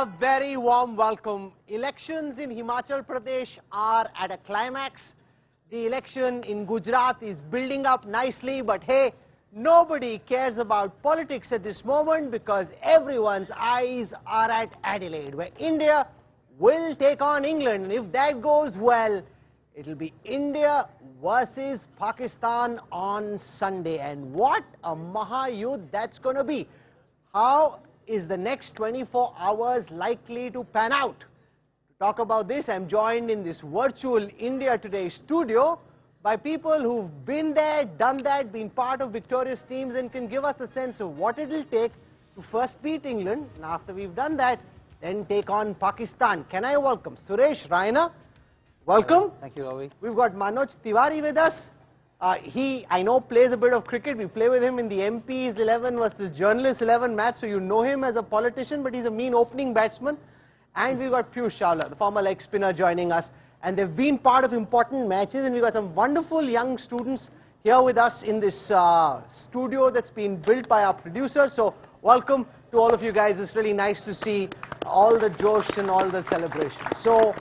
A very warm welcome. Elections in Himachal Pradesh are at a climax. The election in Gujarat is building up nicely, but hey, nobody cares about politics at this moment because everyone's eyes are at Adelaide, where India will take on England. And if that goes well, it'll be India versus Pakistan on Sunday. And what a Mahayuddh that's going to be. How is the next 24 hours likely to pan out? To talk about this, I'm joined in this virtual India Today studio by people who've been there, done that, been part of victorious teams and can give us a sense of what it'll take to first beat England, and after we've done that, then take on Pakistan. Can I welcome Suresh Raina? Welcome. Thank you, Ravi. We've got Manoj Tiwari with us. He, I know, plays a bit of cricket. We play with him in the MPs 11 versus Journalists 11 match, so you know him as a politician, but he's a mean opening batsman. And we've got Piyush Chawla, the former leg spinner, joining us. And they've been part of important matches, and we've got some wonderful young students here with us in this studio that's been built by our producer. So welcome to all of you guys. It's really nice to see all the josh and all the celebration. So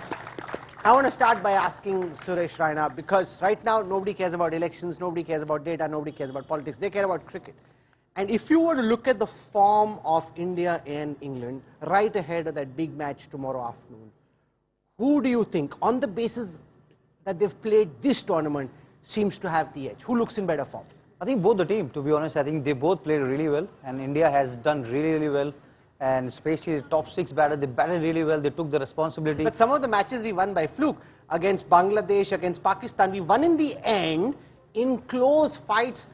I want to start by asking Suresh Raina, because right now nobody cares about elections, nobody cares about data, nobody cares about politics. They care about cricket. And if you were to look at the form of India and England right ahead of that big match tomorrow afternoon, who do you think, on the basis that they've played this tournament, seems to have the edge? Who looks in better form? I think both the team, to be honest. I think they both played really well, and India has done really well. And especially the top six batter, they batted really well. They took the responsibility. But some of the matches we won by fluke. Against Bangladesh, against Pakistan, we won in the end in close fights,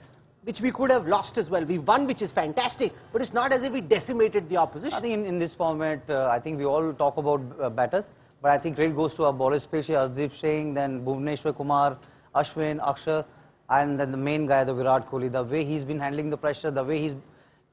which we could have lost as well. We won, which is fantastic, but it's not as if we decimated the opposition. I think in this format, I think we all talk about batters, but I think credit goes to our bowlers, especially Arshdeep Singh, then Bhuvneshwar Kumar, Ashwin, Akshar, and then the main guy, the Virat Kohli. The way he's been handling the pressure, the way he's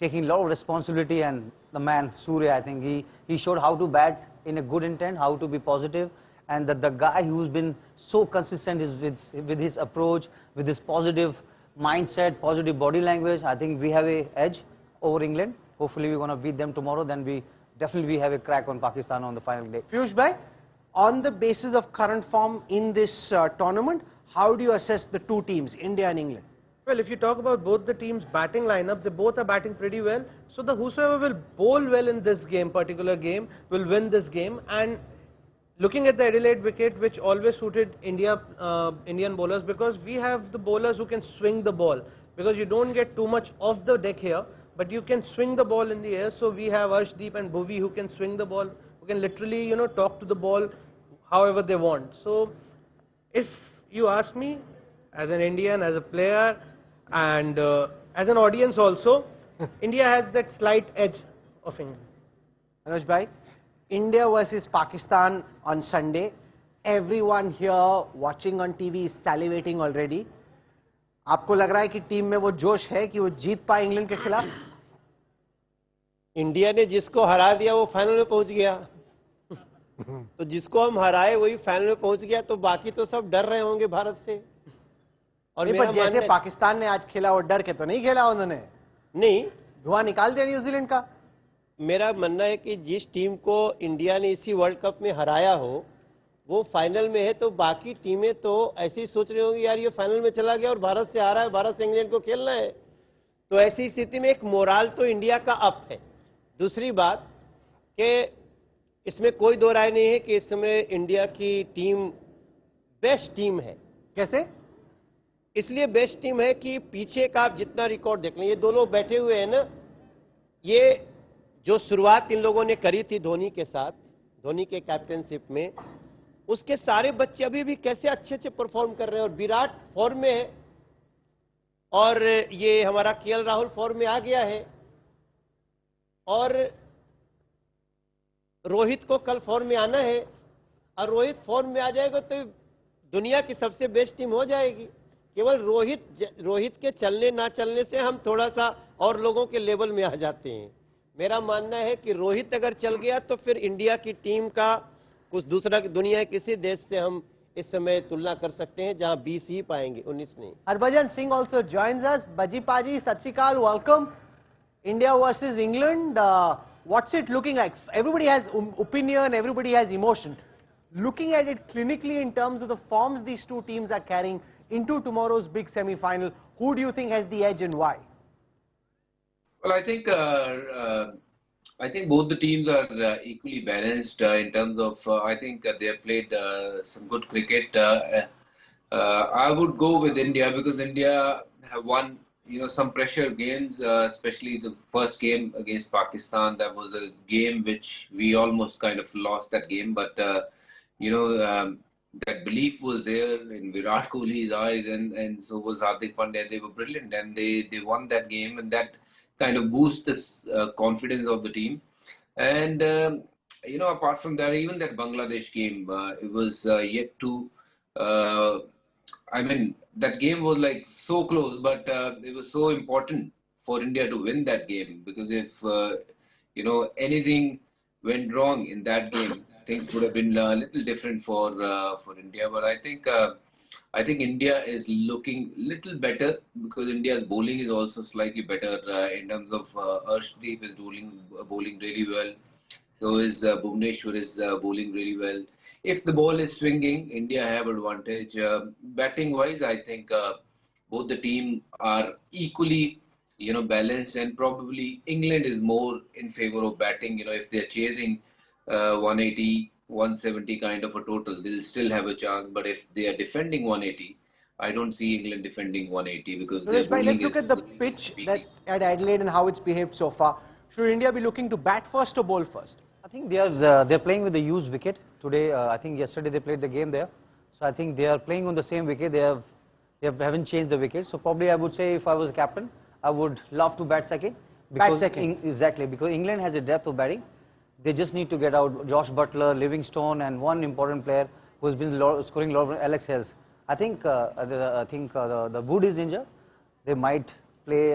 taking a lot of responsibility, and the man, Surya, I think he showed how to bat in a good intent, how to be positive, and the guy who's been so consistent is with his approach, with his positive mindset, positive body language. I think we have an edge over England. Hopefully we're going to beat them tomorrow, then we definitely have a crack on Pakistan on the final day. Piyush bhai, on the basis of current form in this tournament, how do you assess the two teams, India and England? Well, if you talk about both the teams' batting lineup, they both are batting pretty well. So the whosoever will bowl well in this game, particular game, will win this game. And looking at the Adelaide wicket, which always suited Indian bowlers, because we have the bowlers who can swing the ball. Because you don't get too much off the deck here, but you can swing the ball in the air. So we have Arshdeep and Bhuvi who can swing the ball, who can literally, talk to the ball however they want. So if you ask me, as an Indian, as a player, and as an audience also, India has that slight edge of England. Manoj bhai, India versus Pakistan on Sunday. Everyone here watching on TV is salivating already. आपको लग रहा है कि team में वो जोश है कि वो जीत पाए इंग्लैंड के खिलाफ? इंडिया ने जिसको हरा दिया वो फाइनल में पहुंच गया। तो जिसको हम हराए वही फाइनल में पहुंच गया, तो बाकी तो सब डर रहे होंगे भारत से। और पर जैसे पाकिस्तान ने आज खेला वो डर के तो नहीं खेला उन्होंने। नहीं, धुआं निकाल दिया न्यूजीलैंड का। मेरा मानना है कि जिस टीम को इंडिया ने इसी वर्ल्ड कप में हराया हो वो फाइनल में है, तो बाकी टीमें तो ऐसे ही सोच रही होंगी, यार ये फाइनल में चला गया और भारत से हारा है, भारत से इंग्लैंड को खेलना है। तो ऐसी स्थिति में एक मोराल तो इंडिया का अप है। दूसरी बात कि इसमें कोई दो राय नहीं है कि इस समय इंडिया की टीम बेस्ट टीम है। कैसे? इसलिए बेस्ट टीम है कि पीछे का आप जितना रिकॉर्ड देख लें, ये दोनों बैठे हुए हैं ना, ये जो शुरुआत इन लोगों ने करी थी धोनी के साथ, धोनी के कैप्टनशिप में, उसके सारे बच्चे अभी भी कैसे अच्छे परफॉर्म कर रहे हैं। और विराट फॉर्म में है, और ये हमारा केएल राहुल फॉर्म में आ गया है, और रोहित को कल फॉर्म में आना है, और रोहित फॉर्म में आ जाएगा तो दुनिया की सबसे बेस्ट टीम हो जाएगी। केवल रोहित के चलने ना चलने से हम थोड़ा सा और लोगों के लेवल में आ जाते हैं। मेरा मानना है कि रोहित अगर चल गया तो फिर इंडिया की टीम का कुछ दूसरा दुनिया के किसी देश से हम इस समय तुलना कर सकते हैं, जहां 20 ही पाएंगे, 19 नहीं। Harbhajan Singh also joins us. Baji Paji, Sat Sri Akal, welcome. India versus England. what's it looking like? Everybody has opinion, everybody has emotion. Looking at it clinically in terms of the forms these two teams are carrying into tomorrow's big semi-final, who do you think has the edge and why? Well, I think both the teams are equally balanced in terms of. I think they have played some good cricket. I would go with India because India have won, some pressure games, especially the first game against Pakistan. That was a game which we almost kind of lost that game, but that belief was there in Virat Kohli's eyes, and so was Hardik Pandya. They were brilliant, and they won that game, and that kind of boosts the confidence of the team. And apart from that, even that Bangladesh game, it was yet to. I mean, that game was like so close, but it was so important for India to win that game, because if anything went wrong in that game, things would have been a little different for India. But I think India is looking little better because India's bowling is also slightly better in terms of Arshdeep is bowling really well. So is Bhuvneshwar is bowling really well. If the ball is swinging, India have advantage. Batting wise, I think both the team are equally balanced, and probably England is more in favor of batting. If they're chasing 180, 170 kind of a total, they'll still have a chance. But if they are defending 180, I don't see England defending 180 because their bowling let's look at the pitch at Adelaide and how it's behaved so far. Should India be looking to bat first or bowl first? I think they're playing with the used wicket today. I think yesterday they played the game there, so I think they are playing on the same wicket. They haven't changed the wicket. So probably I would say if I was a captain, I would love to bat second. Because exactly, because England has a depth of batting. They just need to get out Josh Butler, Livingstone, and one important player who has been scoring a lot of Alex Hales. I think the Wood is injured. They might play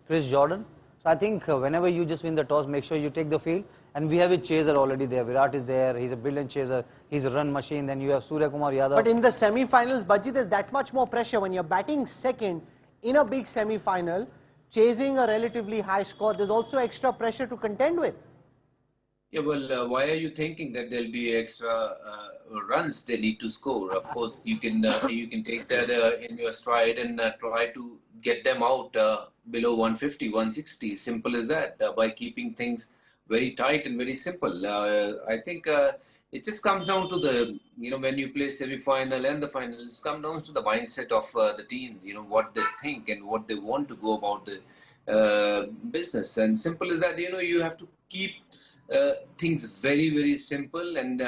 Chris Jordan. So I think whenever you just win the toss, make sure you take the field. And we have a chaser already there. Virat is there. He's a brilliant chaser. He's a run machine. Then you have Surya Kumar Yadav. But in the semi-finals, Bajji, there's that much more pressure when you're batting second in a big semi-final, chasing a relatively high score. There's also extra pressure to contend with. Yeah, well, why are you thinking that there'll be extra runs they need to score? Of course, you can take that in your stride and try to get them out below 150, 160. Simple as that, by keeping things very tight and very simple. I think it just comes down to the, when you play semi-final and the final, it comes down to the mindset of the team, what they think and what they want to go about the business. And simple as that, you have to keep things very, very simple and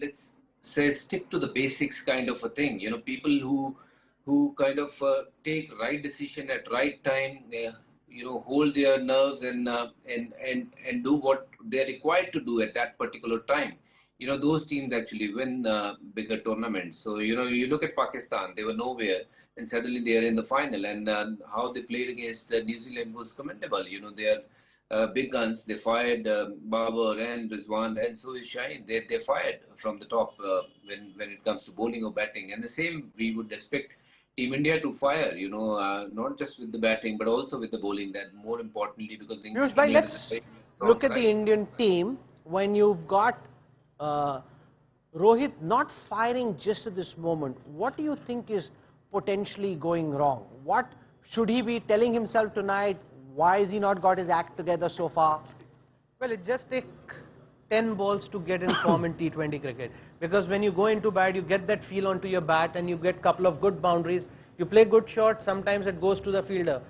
let's say stick to the basics kind of a thing. People who kind of take right decision at right time, hold their nerves and do what they're required to do at that particular time. Those teams actually win bigger tournaments. So, you look at Pakistan, they were nowhere and suddenly they are in the final, and how they played against New Zealand was commendable. They are big guns. They fired Babar and Rizwan, and so is Shaheen. They fired from the top when it comes to bowling or batting. And the same we would expect Team India to fire, not just with the batting but also with the bowling. That more importantly, because Piyush bhai, let's look at the Indian team. When you've got Rohit not firing just at this moment, what do you think is potentially going wrong? What should he be telling himself tonight? Why has he not got his act together so far? Well, it just takes 10 balls to get in form in T20 cricket. Because when you go into bat, you get that feel onto your bat and you get a couple of good boundaries. You play good shots, sometimes it goes to the fielder.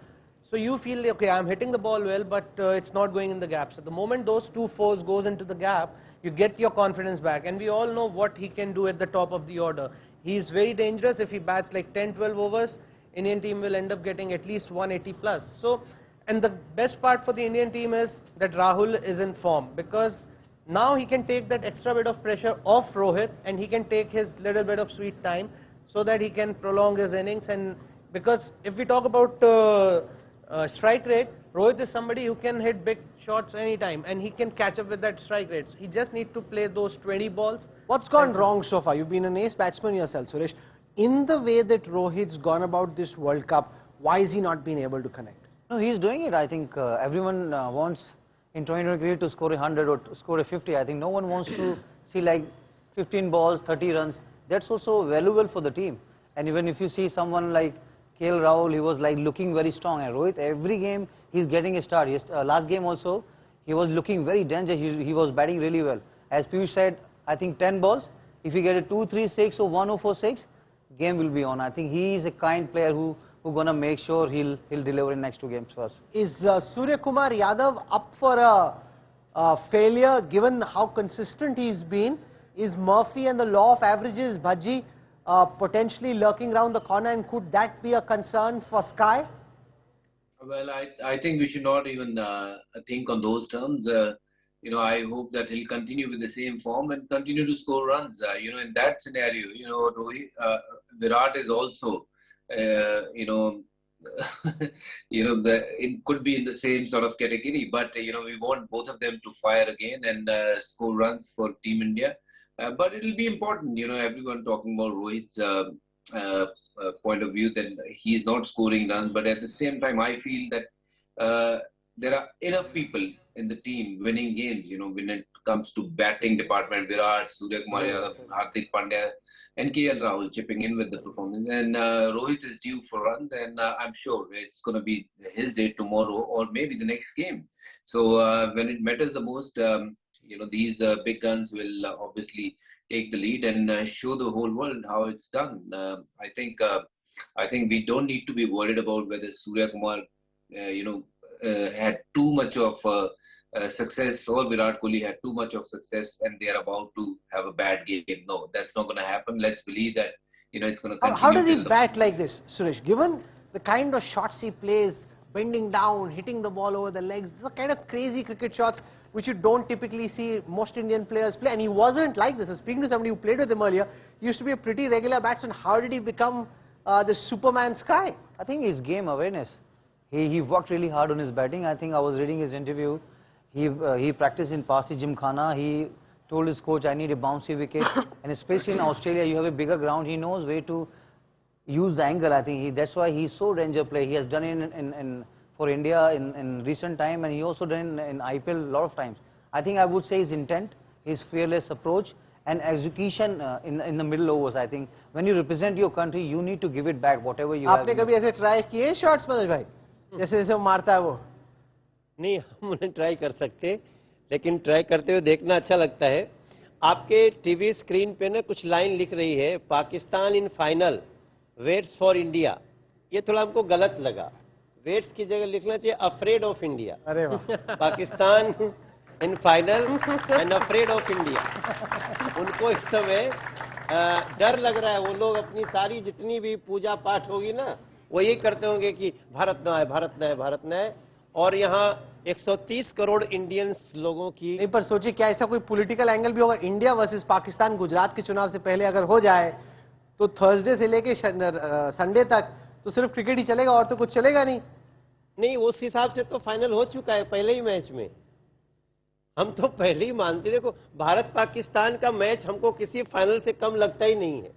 So you feel, okay, I'm hitting the ball well, but it's not going in the gap. So the moment those 2 fours goes into the gap, you get your confidence back. And we all know what he can do at the top of the order. He's very dangerous. If he bats like 10-12 overs, Indian team will end up getting at least 180 plus. So, and the best part for the Indian team is that Rahul is in form, because now he can take that extra bit of pressure off Rohit and he can take his little bit of sweet time so that he can prolong his innings. And because if we talk about strike rate, Rohit is somebody who can hit big shots anytime and he can catch up with that strike rate. He just needs to play those 20 balls. What's gone wrong so far? You've been an ace batsman yourself, Suresh. In the way that Rohit's gone about this World Cup, why is he not been able to connect? No, he's doing it. I think everyone wants in 2020 to score 100 or to score 50. I think no one wants to see like 15 balls, 30 runs. That's also valuable for the team. And even if you see someone like KL Rahul, he was like looking very strong. And Rohit, every game he's getting a start. Last game also, he was looking very dangerous. He was batting really well. As Piyush said, I think 10 balls. If you get a 2-3-6 or 1-4-6, game will be on. I think he is a kind player who gonna make sure he'll deliver in next 2 games for us. Is Surya Kumar Yadav up for a failure given how consistent he's been? Is Murphy and the law of averages, Bhaji, potentially lurking around the corner, and could that be a concern for Sky? Well, I think we should not even think on those terms. I hope that he'll continue with the same form and continue to score runs. In that scenario, Rohit, Virat is also, it could be in the same sort of category. But we want both of them to fire again and score runs for Team India. But it'll be important. Everyone talking about Rohit's point of view that he's not scoring runs. But at the same time, I feel that there are enough people in the team winning games, when it comes to batting department. Virat, Surya Kumar Yadav, Hardik Pandya and KL Rahul chipping in with the performance. And Rohit is due for runs, and I'm sure it's going to be his day tomorrow or maybe the next game. So when it matters the most, these big guns will obviously take the lead and show the whole world how it's done. I think we don't need to be worried about whether Surya Kumar, had too much of success, or Virat Kohli had too much of success and they are about to have a bad game. No, that's not going to happen. Let's believe that it's going to continue. How does he bat like this, Suresh? Given the kind of shots he plays, bending down, hitting the ball over the legs, the kind of crazy cricket shots which you don't typically see most Indian players play. And he wasn't like this. Speaking to somebody who played with him earlier, he used to be a pretty regular batsman. How did he become the Superman Sky? I think his game awareness. He worked really hard on his batting. I think I was reading his interview. He practiced in Parsi Gymkhana. He told his coach, I need a bouncy wicket. And especially in Australia, you have a bigger ground. He knows where to use the angle. I think that's why he's so danger play. He has done it for India in recent time, and he also done in IPL a lot of times. I think I would say his intent, his fearless approach, and execution in the middle overs. I think when you represent your country, you need to give it back whatever you have. आपने कभी ऐसे try किए shots Manoj भाई? जैसे जैसे वो मारता है वो? नहीं, हम उन्हें ट्राई कर सकते, लेकिन ट्राई करते हुए देखना अच्छा लगता है. आपके टीवी स्क्रीन पे ना कुछ लाइन लिख रही है, Pakistan in final waits for India. ये थोड़ा हमको गलत लगा. वेट्स की जगह लिखना चाहिए अफ्रेड ऑफ इंडिया. अरे वाह. Pakistan in final and afraid of India. उनको इस समय डर लग रहा है. वो लोग अपनी सारी जितनी भी पूजा पाठ होगी ना, वो यही करते होंगे कि भारत ना आए, भारत ना आए, भारत ना आए. और यहाँ 130 करोड़ इंडियंस लोगों की. नहीं, पर सोचिए क्या ऐसा कोई पॉलिटिकल एंगल भी होगा? इंडिया वर्सेस पाकिस्तान गुजरात के चुनाव से पहले अगर हो जाए तो थर्सडे से लेके संडे तक तो सिर्फ क्रिकेट ही चलेगा और तो कुछ चलेगा नहीं. नहीं, उस हिसाब से तो फाइनल हो चुका है पहले ही मैच में. हम तो पहले ही मानते. देखो, भारत पाकिस्तान का मैच हमको किसी फाइनल से कम लगता ही नहीं है.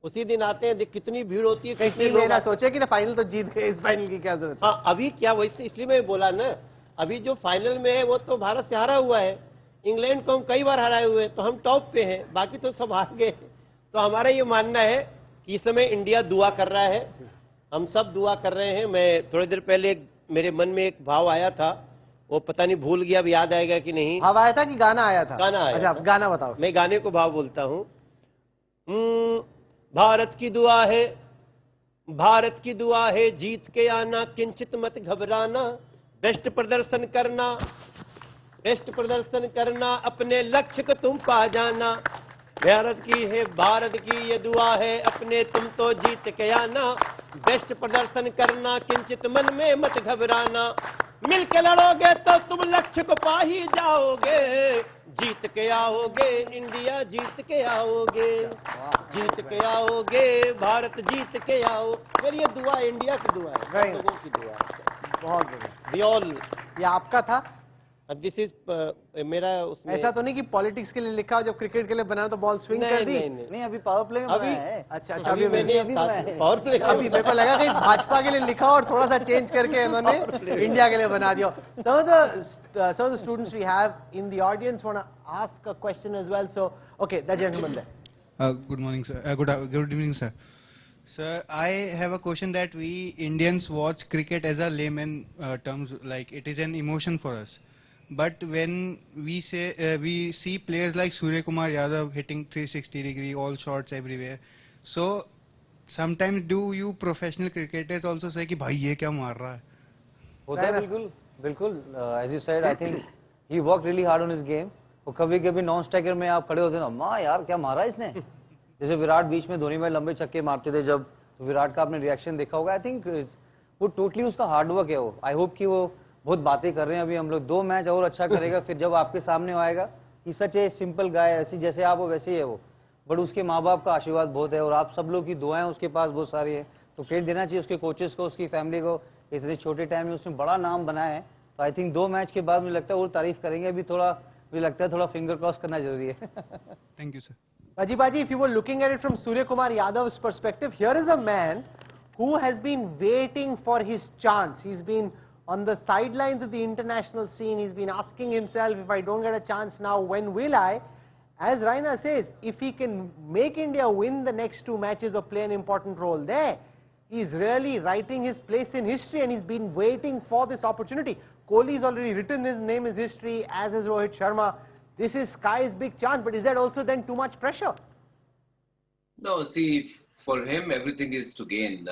उसी दिन आते हैं, कितनी भीड़ होती है. कितने लोग ना सोचे कि ना फाइनल तो जीत गए, इस फाइनल की क्या जरूरत. हाँ, अभी क्या वैसे इसलिए मैं बोला ना, अभी जो फाइनल में है वो तो भारत से हारा हुआ है. इंग्लैंड को हम कई बार हराए हुए, तो हम टॉप पे हैं, बाकी तो सब हार गए. तो हमारा ये मानना है कि इस समय इंडिया दुआ कर रहा है, हम सब दुआ कर रहे हैं. मैं थोड़ी देर पहले मेरे मन में एक भाव आया था, वो पता नहीं भूल गया, अब याद आएगा कि नहीं. भाव आया था कि गाना आया था? गाना आया. अच्छा, गाना बताओ. मैं गाने को भाव बोलता हूँ. भारत की दुआ है, भारत की दुआ है, जीत के आना, किंचित मत घबराना, बेस्ट प्रदर्शन करना, बेस्ट प्रदर्शन करना, अपने लक्ष्य को तुम पा जाना. भारत की ये दुआ है, अपने तुम तो जीत के आना, बेस्ट प्रदर्शन करना, किंचित मन में मत घबराना. मिलके लड़ोगे तो तुम लक्ष्य को पा ही जाओगे, जीत के आओगे इंडिया, जीत के आओगे, जीत के आओगे भारत, जीत के आओ. मेरी ये दुआ इंडिया की दुआ है, लोगों की दुआ है. बहुत बढ़िया. We all. ये आपका था? दिस इज मेरा उसमें ऐसा तो नहीं कि पॉलिटिक्स के लिए लिखा हो, जब क्रिकेट के लिए बना तो बॉल स्विंग कर दी? नहीं, अभी पावर प्ले में बनाया है। अच्छा, अभी मैंने पावर प्ले अभी मेरे को लगा कि भाजपा के लिए लिखा और थोड़ा सा चेंज करके उन्होंने इंडिया के लिए बना दिया. Some of the students we have in the audience want to ask a question as well. So, okay, that gentleman there. Good morning, sir. Good evening, sir. Sir, I have a question that we Indians watch cricket as a layman terms, like it is an emotion for us. But when we see players like Surya Kumar Yadav hitting 360-degree, all shots everywhere. So sometimes do you professional cricketers also say कि भाई ये क्या मार रहा है? होता है बिल्कुल. As you said, I think he worked really hard on his game. और कभी-कभी नॉन स्ट्राइकर में आप खड़े होते हो ना, माँ यार क्या मारा इसने. जैसे विराट बीच में धोनी में लंबे छक्के मारते थे जब, तो विराट का आपने रिएक्शन देखा होगा. आई थिंक वो टोटली उसका हार्डवर्क है. वो आई होप कि वो बहुत बातें कर रहे हैं अभी हम लोग, 2 मैच और अच्छा करेगा, फिर जब आपके सामने आएगा. ही सच ए सिंपल गाय, ऐसी जैसे आप हो वैसे ही है वो. बट उसके माँ बाप का आशीर्वाद बहुत है और आप सब लोग की दुआएं उसके पास बहुत सारी है. तो क्रेडिट देना चाहिए उसके कोचेस को, उसकी फैमिली को. इतने छोटे टाइम में उसने बड़ा नाम बनाया है. तो आई थिंक 2 मैच के बाद मुझे लगता है वो तारीफ करेंगे. अभी थोड़ा मुझे लगता है थोड़ा फिंगर क्रॉस करना जरूरी है. Thank you, sir. Baji, if you were looking at it from Surya Kumar Yadav's perspective, here is a man who has been waiting for his chance. He's been on the sidelines of the international scene. He's been asking himself, if I don't get a chance now, when will I? As Raina says, if he can make India win the next 2 matches or play an important role there, he's really writing his place in history, and he's been waiting for this opportunity. Kohli's already written his name in history, as has Rohit Sharma. This is Sky's big chance, but is that also then too much pressure? No, see, for him, everything is to gain.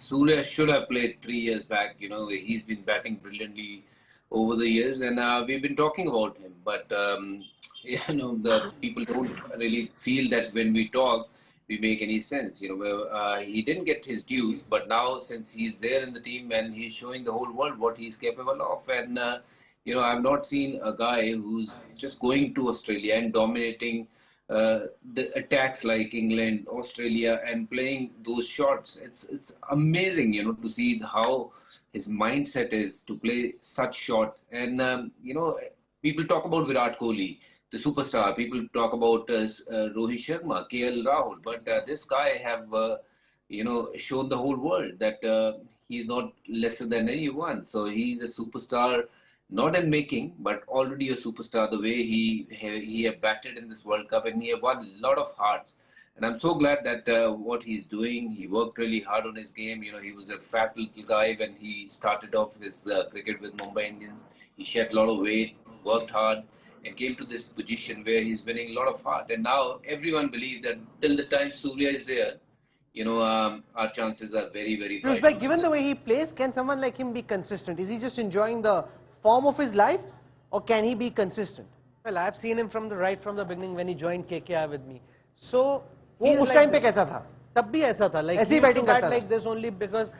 Surya should have played 3 years back. He's been batting brilliantly over the years, and we've been talking about him. But, the people don't really feel that when we talk, we make any sense. He didn't get his dues, but now since he's there in the team and he's showing the whole world what he's capable of, and I've not seen a guy who's just going to Australia and dominating the attacks like England, Australia, and playing those shots. It's amazing, to see how his mindset is to play such shots. And people talk about Virat Kohli, the superstar. People talk about Rohit Sharma, KL Rahul, but this guy have shown the whole world that he's not lesser than anyone. So he's a superstar. Not in making, but already a superstar. The way he have batted in this World Cup, and he have won a lot of hearts. And I'm so glad that what he's doing, he worked really hard on his game. He was a fat little guy when he started off his cricket with Mumbai Indians. He shed a lot of weight, worked hard, and came to this position where he's winning a lot of heart. And now everyone believes that till the time Surya is there, our chances are very, very bright. But given the way he plays, can someone like him be consistent? Is he just enjoying the form of his life, or can he be consistent? Well, I've seen him right from the beginning when he joined KKR with me. So वो उस time पे कैसा था? तब भी ऐसा था. Like, ऐसी he used to batting bat करता like this only because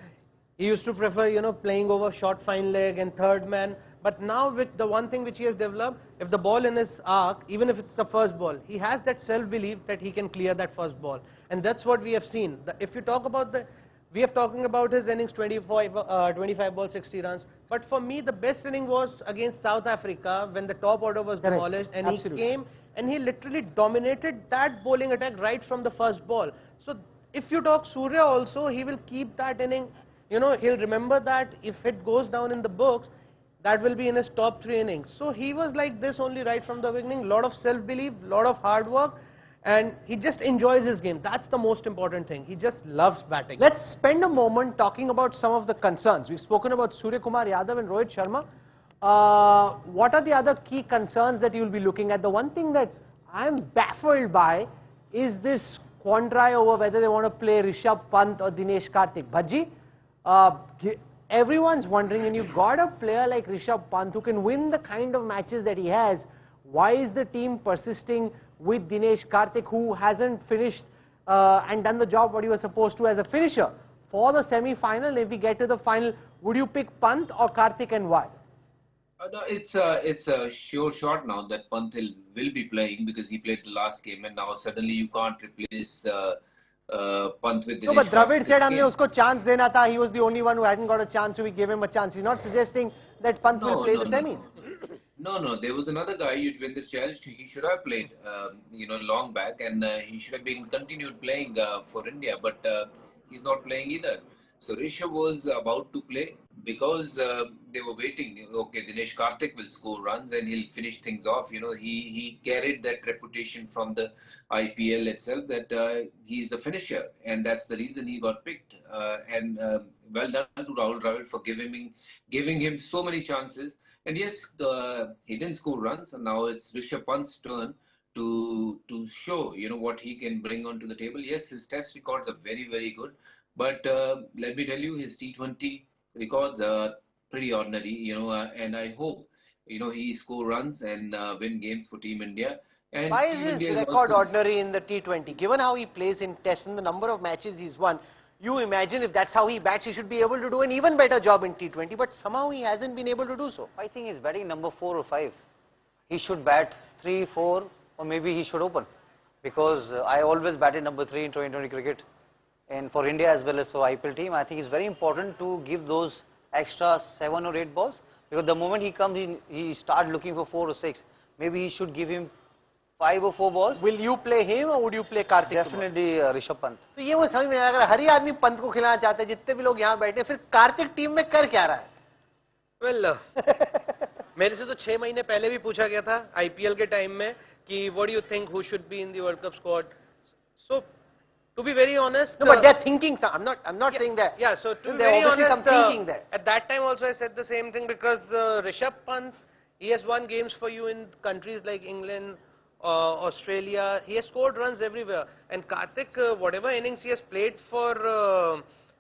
he used to prefer, playing over short fine leg and third man. But now with the one thing which he has developed, if the ball in his arc, even if it's the first ball, he has that self-belief that he can clear that first ball. And that's what we have seen. If you talk about we are talking about his innings, 25 balls, 60 runs. But for me, the best inning was against South Africa when the top order was demolished, and Absolutely. he came and he literally dominated that bowling attack right from the first ball. So if you talk Surya also, he will keep that inning. He'll remember that if it goes down in the books, that will be in his top 3 innings. So he was like this only right from the beginning. Lot of self-belief, lot of hard work. And he just enjoys his game. That's the most important thing. He just loves batting. Let's spend a moment talking about some of the concerns. We've spoken about Surya Kumar Yadav and Rohit Sharma. What are the other key concerns that you'll be looking at? The one thing that I'm baffled by is this quandary over whether they want to play Rishabh Pant or Dinesh Karthik. Bhaji, everyone's wondering, and you've got a player like Rishabh Pant who can win the kind of matches that he has. Why is the team persisting with Dinesh Karthik, who hasn't finished and done the job what he was supposed to as a finisher? For the semi-final, if we get to the final, would you pick Pant or Karthik, and why? No, it's a sure shot now that Pant will be playing, because he played the last game, and now suddenly you can't replace Pant with Dinesh. No, but Dravid Karthik said again. हमने उसको chance देना था. He was the only one who hadn't got a chance, so we gave him a chance. He's not suggesting that Pant will No, play no, the no. semis. No. There was another guy, Yuzvendra Chahal. He should have played, long back, and he should have been continued playing for India. But he's not playing either. So Rishabh was about to play because they were waiting. Okay, Dinesh Karthik will score runs and he'll finish things off. He carried that reputation from the IPL itself that he's the finisher, and that's the reason he got picked. And well done to Rahul Dravid for giving him so many chances. And yes, he didn't score runs, and now it's Rishabh Pant's turn to show what he can bring onto the table. Yes, his test records are very, very good, but let me tell you, his T20 records are pretty ordinary. And I hope he score runs and win games for Team India. And Why Team is his India is record also, ordinary in the T20? Given how he plays in Test and the number of matches he's won, you imagine if that's how he bats, he should be able to do an even better job in T20, but somehow he hasn't been able to do so. I think he's batting number 4 or 5. He should bat 3, 4, or maybe he should open. Because I always batted number 3 in 2020 cricket. And for India as well as for IPL team, I think it's very important to give those extra 7 or 8 balls. Because the moment he comes, he start looking for 4 or 6. Maybe he should give him 5 or 4 balls. Will you play him or would you play Karthik? Definitely Rishabh Pant. तो ये वो समझ में नहीं आ रहा, अगर हर ही आदमी पंत को खिलाना चाहता है, जितने भी लोग यहाँ बैठे, फिर कार्तिक टीम में कर क्या रहा है? Well, मेरे से तो 6 महीने पहले भी पूछा गया था IPL के टाइम में कि what do you think who should be in the World Cup squad? So to be very honest, No, but they're thinking. I'm not saying that. yeah. So to be There very obviously honest, some thinking there. at that time also I said the same thing because Rishabh Pant, he has won games for you in countries like England, Australia. He has scored runs everywhere. And Karthik, whatever innings he has played for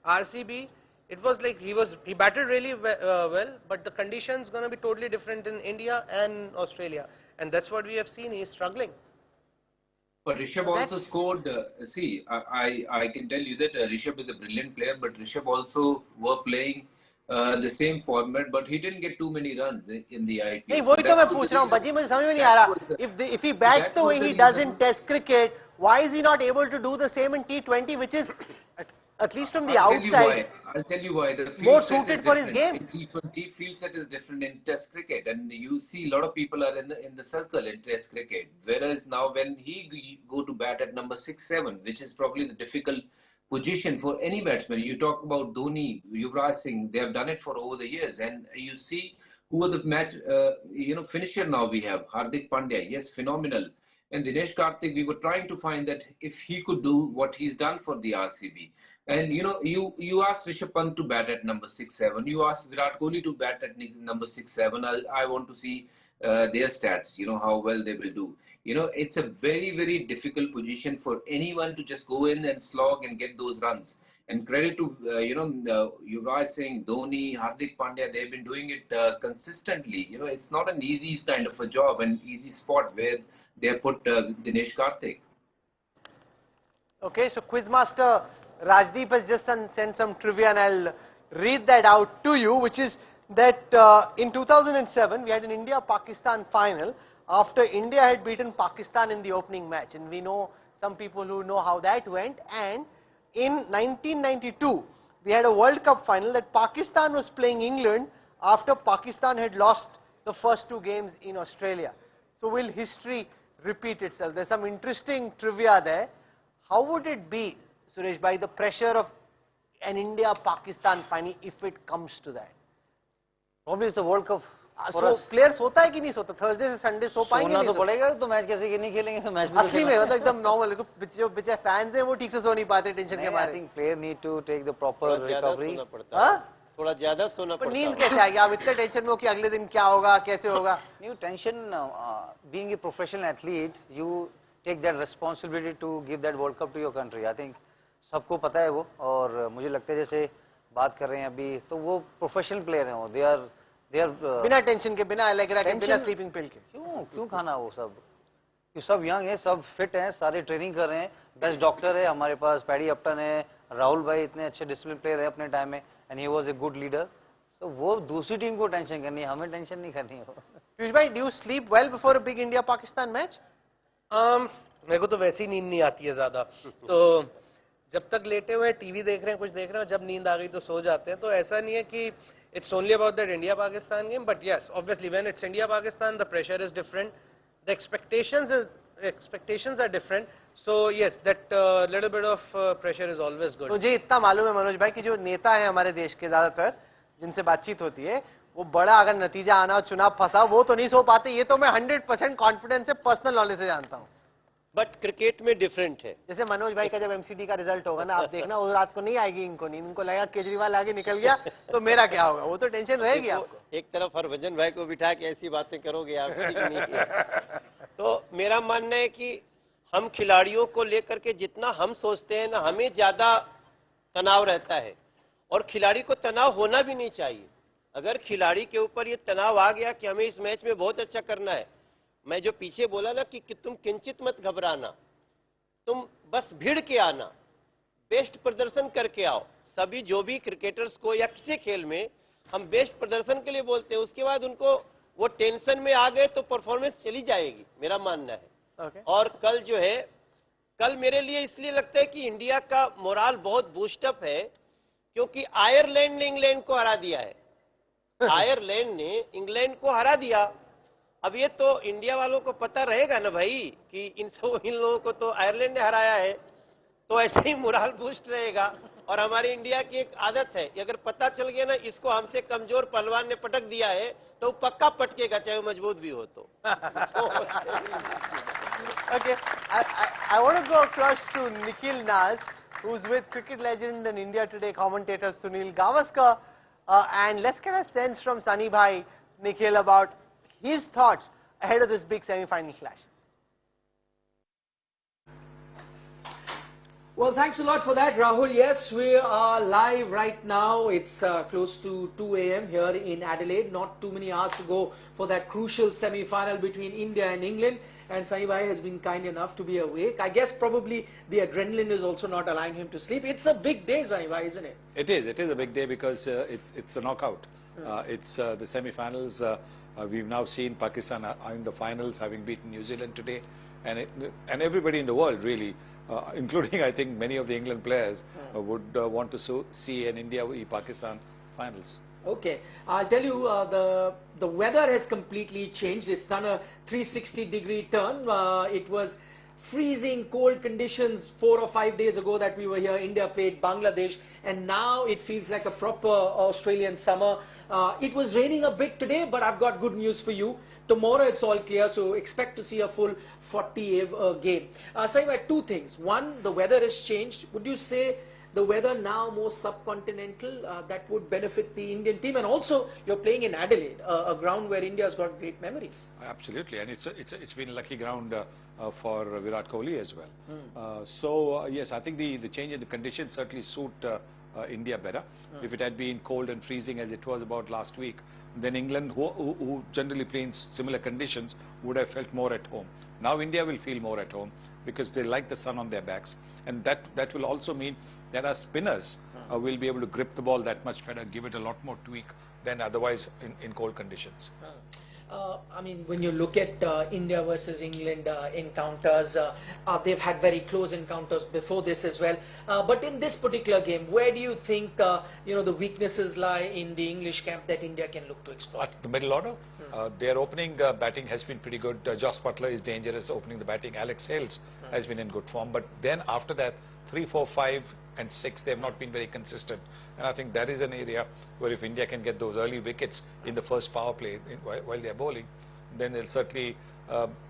RCB, it was like he batted really well, but the conditions gonna be totally different in India and Australia, and that's what we have seen. He is struggling. but Rishabh also scored. See, I can tell you that Rishabh is a brilliant player, but Rishabh also were playing the same format, but he didn't get too many runs in the IPL. नहीं So वही तो that मैं was पूछ the रहा हूँ, reason- बजी मुझे समझ में नहीं आ that रहा. was the- If he bats that the was way the he does reason- in Test cricket, why is he not able to do the same in T20, which is at least from the outside I'll tell you why. The more field set suited is for his different. game? In T20, field set is different in Test cricket, and you see a lot of people are in the circle in Test cricket. Whereas now, when he go to bat at number 6, 7, which is probably the difficult position for any batsman. You talk about Dhoni, Yuvraj Singh. They have done it for over the years, and you see who are the match finisher now. We have Hardik Pandya. Yes, phenomenal. And Dinesh Karthik, we were trying to find that if he could do what he's done for the RCB. And you asked Rishabh Pant to bat at number 6, 7. You asked Virat Kohli to bat at number 6, 7. I want to see their stats, how well they will do. It's a very, very difficult position for anyone to just go in and slog and get those runs. And credit to, Yuvraj Singh, Dhoni, Hardik Pandya, they've been doing it consistently. It's not an easy kind of a job, an easy spot where they have put Dinesh Karthik. Okay, so Quizmaster Rajdeep has just sent some trivia and I'll read that out to you, which is that in 2007 we had an India-Pakistan final after India had beaten Pakistan in the opening match, and we know some people who know how that went. And in 1992 we had a World Cup final that Pakistan was playing England after Pakistan had lost the first 2 games in Australia. So will history repeat itself? There's some interesting trivia there. How would it be, Suresh, by the pressure of an India-Pakistan final if it comes to that? Probably it's the World Cup. For So us. players सोता है कि नहीं सोता? Thursday से Sunday सो पाएंगे सोना नहीं तो सोते? पड़ेगा, तो मैच कैसे नहीं खेलेंगे, मैच भी तो असली में खेलना है। मतलब एकदम नॉर्मल, जो बच्चे फैंस हैं वो ठीक से सो नहीं पाते टेंशन के नहीं, I मारे. think player need to take the proper थोड़ा ज्यादा recovery. सोना पड़ता है, हाँ? थोड़ा ज्यादा सोना पर पड़ता नींद है. कैसे आएगी? आप इतने टेंशन में हो कि अगले दिन क्या होगा, कैसे होगा? You tension, being a professional athlete, you take that responsibility to give that World Cup to your country. I think सबको पता है वो, और मुझे लगता है जैसे बात कर रहे हैं अभी, तो वो प्रोफेशनल प्लेयर हैं वो, they are बिना टेंशन के, बिना एलेग्रा के, बिना Tension- स्लीपिंग पिल के. क्यों खाना वो सब, ये सब यंग है, सब फिट हैं, सारे ट्रेनिंग कर रहे हैं, बेस्ट डॉक्टर है हमारे पास, पैडी अपटन है, राहुल भाई इतने अच्छे डिसिप्लिन प्लेयर है अपने टाइम में, and he was a good leader. तो वो दूसरी टीम को टेंशन करनी है, हमें टेंशन नहीं करनी है. पीयूष भाई, do you sleep well before a big India Pakistan match? मेरे को तो वैसे ही नींद नहीं आती है ज्यादा, तो जब तक लेटे हुए टीवी देख रहे हैं, कुछ देख रहे हैं, जब नींद आ गई तो सो जाते हैं. तो ऐसा नहीं है कि it's only about that India-Pakistan game. But yes, obviously when it's India-Pakistan, the pressure is different. The expectations are different. So yes, that little bit of pressure is always good. मुझे इतना मालूम है मनोज भाई कि जो नेता है हमारे देश के ज्यादातर जिनसे बातचीत होती है वो बड़ा अगर नतीजा आना और चुनाव फंसा वो तो नहीं सो पाते, ये तो मैं 100% कॉन्फिडेंस से पर्सनल नॉलेज से जानता हूँ. बट क्रिकेट में डिफरेंट है. जैसे मनोज भाई का जब एमसीडी का रिजल्ट होगा ना, आप देखना उस रात को नहीं आएगी इनको नींद, इनको लगेगा केजरीवाल आगे निकल गया तो मेरा क्या होगा, वो तो टेंशन रहेगी आपको. एक तरफ हरभजन भाई को बिठा के ऐसी बातें करोगे आप, ठीक नहीं है. तो मेरा मानना है कि हम खिलाड़ियों को लेकर के जितना हम सोचते हैं ना, हमें ज्यादा तनाव रहता है और खिलाड़ी को तनाव होना भी नहीं चाहिए. अगर खिलाड़ी के ऊपर ये तनाव आ गया कि हमें इस मैच में बहुत अच्छा करना है, मैं जो पीछे बोला ना कि तुम किंचित मत घबराना, तुम बस भिड़ के आना, बेस्ट प्रदर्शन करके आओ. सभी जो भी क्रिकेटर्स को या किसी खेल में हम बेस्ट प्रदर्शन के लिए बोलते हैं, उसके बाद उनको वो टेंशन में आ गए तो परफॉर्मेंस चली जाएगी, मेरा मानना है. और कल जो है, कल मेरे लिए इसलिए लगता है कि इंडिया का मोराल बहुत बूस्टअप है क्योंकि आयरलैंड ने इंग्लैंड को हरा दिया है. आयरलैंड ने इंग्लैंड को हरा दिया. अब ये तो इंडिया वालों को पता रहेगा ना भाई कि इन लोगों को तो आयरलैंड ने हराया है, तो ऐसे ही मोराल बूस्ट रहेगा. और हमारी इंडिया की एक आदत है कि अगर पता चल गया ना इसको हमसे कमजोर पहलवान ने पटक दिया है तो पक्का पटकेगा चाहे वो मजबूत भी हो तो. Okay, I want to go across to Nikhil Naz, who's with cricket legend and India Today commentator Sunil Gavaskar, and let's get a sense from Sunny Bhai, Nikhil, about his thoughts ahead of this big semi-final clash. Well, thanks a lot for that, Rahul. Yes, we are live right now. It's close to 2 a.m. here in Adelaide. Not too many hours to go for that crucial semi-final between India and England. And Sunny Bhai has been kind enough to be awake. I guess probably the adrenaline is also not allowing him to sleep. It's a big day, Sunny Bhai, isn't it? It is. It is a big day because it's a knockout. It's the semi-finals. We've now seen Pakistan in the finals, having beaten New Zealand today, and everybody in the world really, including I think many of the England players, would want to see an India-Pakistan finals. Okay, I'll tell you, the weather has completely changed. It's done a 360-degree turn. It was freezing cold conditions 4 or 5 days ago that we were here. India played Bangladesh, and now it feels like a proper Australian summer. It was raining a bit today, but I've got good news for you. Tomorrow it's all clear, so expect to see a full 40 game. Saima, two things. One, the weather has changed. Would you say the weather now more subcontinental, that would benefit the Indian team? And also, you're playing in Adelaide, a ground where India has got great memories. Absolutely, and it's been a lucky ground for Virat Kohli as well. Yes, I think the change in the conditions certainly suit India better. If it had been cold and freezing as it was about last week, then England, who generally play in similar conditions, would have felt more at home. Now India will feel more at home because they like the sun on their backs, and that will also mean that our spinners will be able to grip the ball that much better, give it a lot more tweak than otherwise in cold conditions. I mean, when you look at India versus England encounters, they've had very close encounters before this as well. But in this particular game, where do you think the weaknesses lie in the English camp that India can look to exploit? The middle order, their opening batting has been pretty good. Joss Butler is dangerous opening the batting. Alex Hales has been in good form. But then after that, 3, 4, 5 and 6, they have not been very consistent. And I think that is an area where if India can get those early wickets in the first power play while they are bowling, then they'll certainly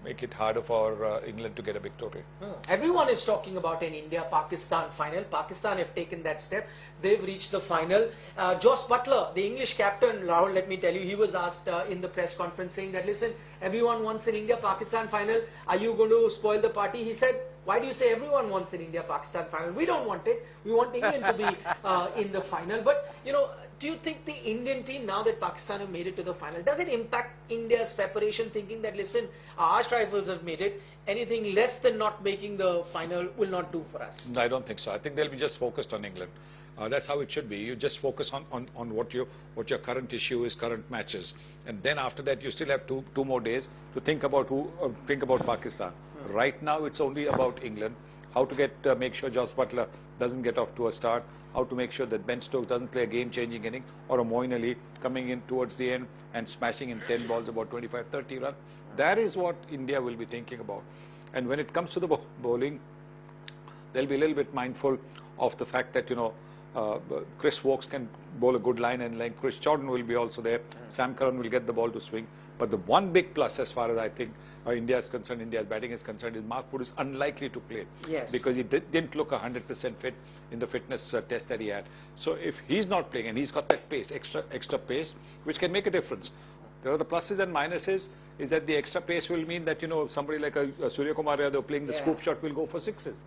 make it harder for England to get a victory. Everyone is talking about an India-Pakistan final. Pakistan have taken that step. They've reached the final. Joss Butler, the English captain, Rahul, let me tell you, he was asked in the press conference saying that, listen, everyone wants an India-Pakistan final. Are you going to spoil the party? He said, why do you say everyone wants an India-Pakistan final? We don't want it. We want England to be in the final. But, do you think the Indian team, now that Pakistan have made it to the final, does it impact India's preparation, thinking that, listen, our arch rivals have made it, anything less than not making the final will not do for us? No, I don't think so. I think they'll be just focused on England. That's how it should be. You just focus on what your current issue is, current matches, and then after that you still have two more days to think about Pakistan. Right now it's only about England. how to make sure Joss Butler doesn't get off to a start, how to make sure that Ben Stokes doesn't play a game-changing inning, or a Moeen Ali coming in towards the end and smashing in 10 balls about 25-30 runs. That is what India will be thinking about. And when it comes to the bowling, they'll be a little bit mindful of the fact that, Chris Wokes can bowl a good line and length. Chris Jordan will be also there. Sam Curran will get the ball to swing. But the one big plus, as far as I think India is concerned, India's batting is concerned, is Mark Wood is unlikely to play. Yes. Because he didn't look 100% fit in the fitness test that he had. So if he's not playing, and he's got that pace, extra pace, which can make a difference. There are the pluses and minuses, is that the extra pace will mean that, somebody like a Surya Kumar Yadav playing the scoop shot will go for sixes,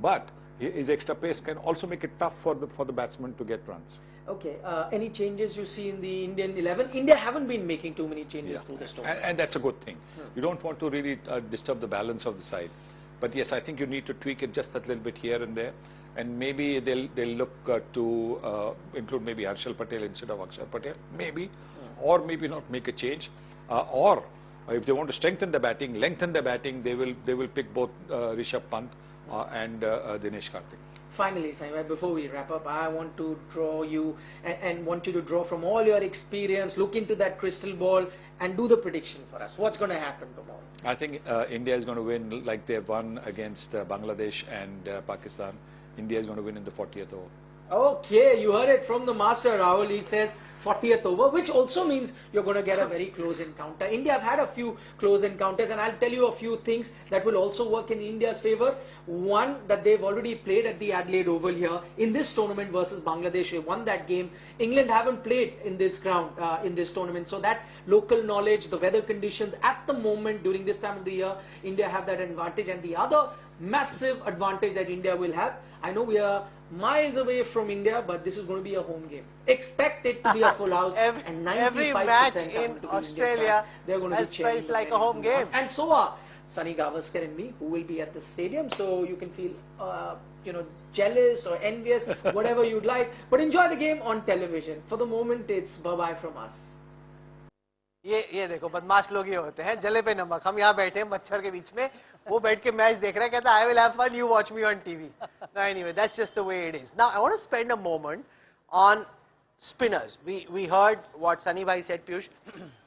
But his extra pace can also make it tough for the batsman to get runs. Okay, any changes you see in the Indian 11? India haven't been making too many changes through this tournament. And that's a good thing. You don't want to really disturb the balance of the side. But yes, I think you need to tweak it just a little bit here and there. And maybe they'll look to include maybe Harshal Patel instead of Akshar Patel, maybe, or maybe not make a change, or if they want to strengthen the batting, lengthen the batting, they will pick both Rishabh Pant and Dinesh Karthik. Finally, Saima, before we wrap up, I want to draw you and want you to draw from all your experience, look into that crystal ball and do the prediction for us. What's going to happen tomorrow? I think India is going to win like they've won against Bangladesh and Pakistan. India is going to win in the 40th over. Okay, you heard it from the master, Rahul. He says 40th over, which also means you're going to get a very close encounter. India have had a few close encounters, and I'll tell you a few things that will also work in India's favour. One, that they've already played at the Adelaide Oval here in this tournament versus Bangladesh. They won that game. England haven't played in this ground in this tournament, so that local knowledge, the weather conditions at the moment during this time of the year, India have that advantage. And the other massive advantage that India will have, I know we are miles away from India, but this is going to be a home game. Expect it to be a full house, and 95% every match in Australia they're going to be cheering felt like a home game. And so are Sunny Gavaskar and me, who will be at the stadium, so you can feel jealous or envious, whatever you'd like, but enjoy the game on television. For the moment, it's bye-bye from us. ये देखो बदमाश लोग ये होते हैं, जले पे नमक. हम यहाँ बैठे हैं मच्छर के बीच में, वो बैठ के मैच देख रहा है, कहता है I will have fun, you watch me on TV. No, anyway, that's just the way it is. Now I want to spend a moment on spinners. We heard what Sunny Bhai said, Piyush,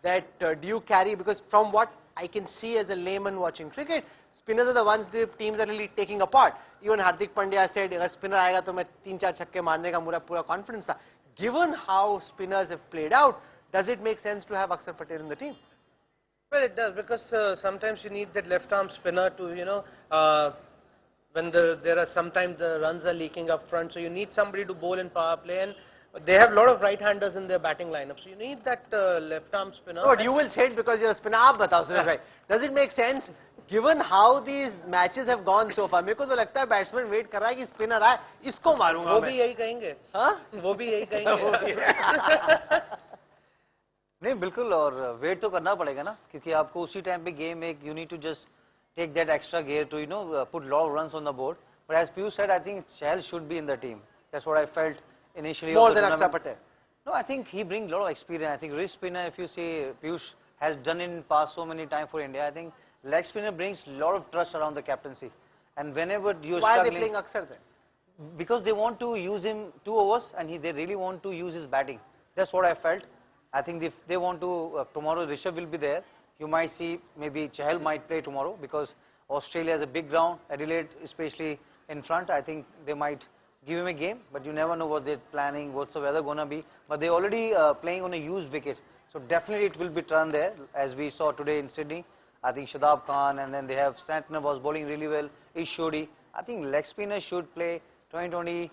that do you carry, because from what I can see as a layman watching cricket, spinners are the ones the teams are really taking apart. Even Hardik Pandya said, अगर spinner आएगा तो मैं 3-4 छक्के मारने का पूरा confidence था. Given how spinners have played out, does it make sense to have Akshar Patel in the team? Well, it does, because sometimes you need that left arm spinner to, when there are sometimes the runs are leaking up front, so you need somebody to bowl in power play, and they have a lot of right-handers in their batting lineup, so you need that left arm spinner. No, but you will say it because you're a spinner. आप बताओ सुरेश भाई, does it make sense given how these matches have gone so far? मेरे को तो लगता है batsman wait कर रहा है कि स्पिनर आए, इसको मारूंगा वो भी यही कहेंगे, हाँ, वो भी यही कहेंगे. नहीं बिल्कुल, और वेट तो करना पड़ेगा ना, क्योंकि आपको उसी टाइम पे गेम में you need to just take that extra gear to put lot of runs on the board. But as Piyush said, I think Chahal should be in the team. That's what I felt initially. More than Akshar Patel. No, I think he brings a lot of experience. I think wrist spinner, if you see, Piyush has done in past so many times for India. I think leg spinner brings a lot of trust around the captaincy. And whenever you're Why struggling, are they playing Akshar then? Because they want to use him 2 overs, and they really want to use his batting. That's what I felt. I think if they want to, tomorrow Rishabh will be there. You might see maybe Chahal might play tomorrow, because Australia has a big ground, Adelaide especially in front. I think they might give him a game, but you never know what they're planning, what's the weather going to be. But they're already playing on a used wicket, so definitely it will be turned there, as we saw today in Sydney. I think Shadab Khan, and then they have Santner was bowling really well, Ish Shodhi. I think leg spinners should play 20,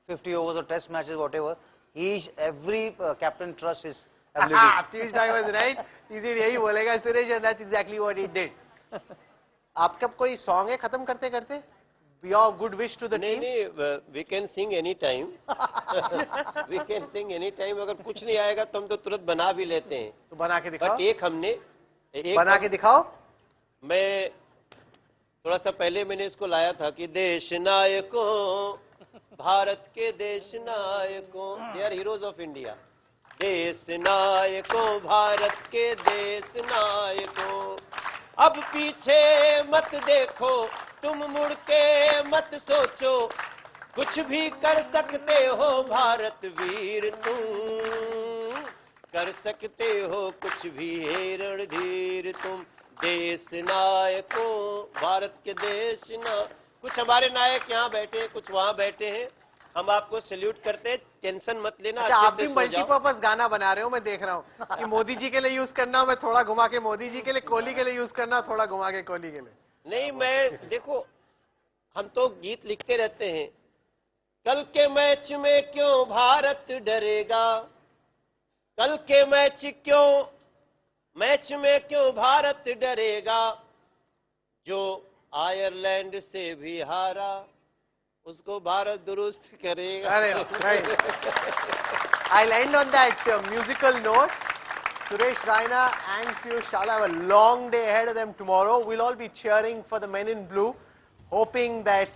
50 overs or test matches, whatever. Every captain trusts his ability. Piyush Bhai was right. He said यही बोलेगा Suresh, and that's exactly what he did. आपका कोई song है खत्म करते करते? Your good wish to the team? नहीं, we can sing any time. We can sing any time. अगर कुछ नहीं आएगा तो हम तो तुरंत बना भी लेते हैं. तो बना के दिखाओ. But एक हमने बना के दिखाओ. मैं थोड़ा सा पहले मैंने इसको लाया था कि देश नायकों, भारत के देश नायकों, they are heroes of India. देश नायकों, भारत के देश नायकों, अब पीछे मत देखो, तुम मुड़ के मत सोचो, कुछ भी कर सकते हो भारत वीर तुम, कर सकते हो कुछ भी हे रणधीर तुम, देश नायकों भारत के देश ना। कुछ हमारे नायक यहाँ बैठे हैं, कुछ वहाँ बैठे हैं, हम आपको सैल्यूट करते हैं, टेंशन मत लेना। अच्छा, आप भी मल्टीपर्पज गाना बना रहे हो, मैं देख रहा हूँ कि मोदी जी के लिए यूज करना, मैं थोड़ा घुमा के मोदी जी के लिए, कोहली के लिए यूज करना, थोड़ा घुमा के कोहली के लिए। नहीं, मैं देखो, हम तो गीत लिखते रहते हैं। कल के मैच में क्यों भारत डरेगा, कल के मैच में क्यों भारत डरेगा, जो आयरलैंड से भी हारा उसको भारत दुरुस्त करेगा। अरे I'll end on that musical note. Suresh Raina and Piyush Chawla have a long day ahead of them tomorrow. We'll all be cheering for the men in blue, hoping that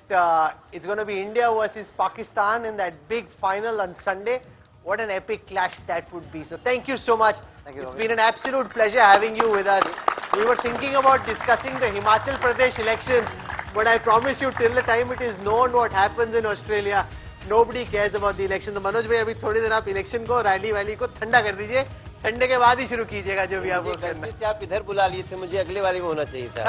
it's going to be India versus Pakistan in that big final on Sunday. What an epic clash that would be. So thank you so much. It's been an absolute pleasure having you with us. We were thinking about discussing the Himachal Pradesh elections, but I promise you till the time it is known what happens in Australia, nobody cares about the election. तो मनोज भाई अभी थोड़ी देर आप election को, rally को ठंडा कर दीजिए, संडे के बाद ही शुरू कीजिएगा जो भी आप करना है। आप इधर बुला लिए थे, मुझे अगले वाले में होना चाहिए था।